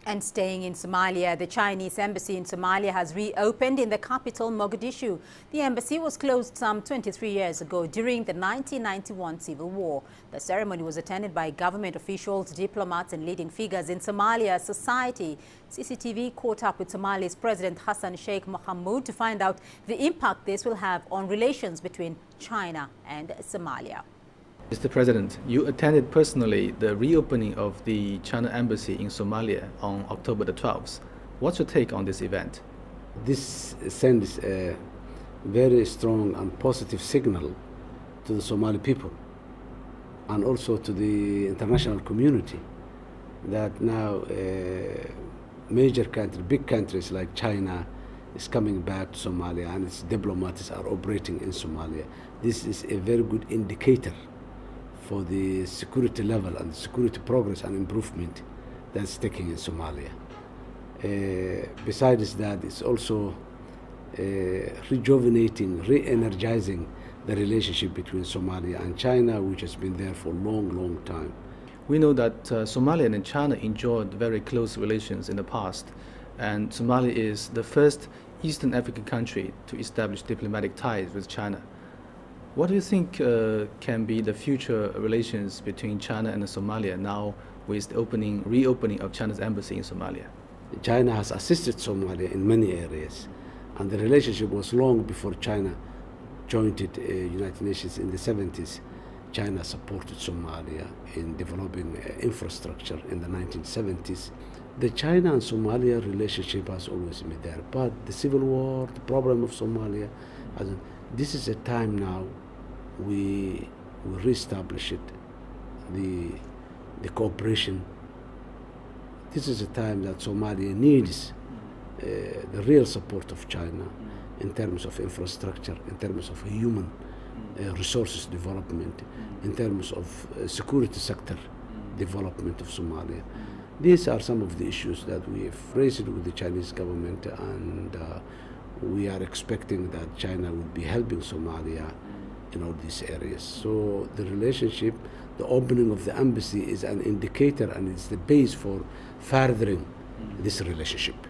And staying in Somalia, the Chinese embassy in Somalia has reopened in the capital, Mogadishu. The embassy was closed some 23 years ago during the 1991 civil war. The ceremony was attended by government officials, diplomats and leading figures in Somalia society. CCTV caught up with Somalia's President Hassan Sheikh Mohamud to find out the impact this will have on relations between China and Somalia. Mr. President, you attended personally the reopening of the China embassy in Somalia on October the 12th. What's your take on this event? This sends a very strong and positive signal to the Somali people and also to the international community that now major countries, big countries like China is coming back to Somalia and its diplomats are operating in Somalia. This is a very good indicator for the security level and security progress and improvement that's taking in Somalia. Besides that, it's also rejuvenating, re-energizing the relationship between Somalia and China, which has been there for a long, long time. We know that Somalia and China enjoyed very close relations in the past, and Somalia is the first Eastern African country to establish diplomatic ties with China. What do you think can be the future relations between China and Somalia now with the reopening of China's embassy in Somalia? China has assisted Somalia in many areas, and the relationship was long before China joined the United Nations in the 70s. China supported Somalia in developing infrastructure in the 1970s. The China and Somalia relationship has always been there, but the civil war, the problem of Somalia, this is a time now we reestablish it, the cooperation. This is a time that Somalia needs the real support of China in terms of infrastructure, in terms of human resources development, in terms of security sector development of Somalia. These are some of the issues that we have raised with the Chinese government, and we are expecting that China will be helping Somalia in all these areas. So the relationship, the opening of the embassy is an indicator and it's the base for furthering this relationship.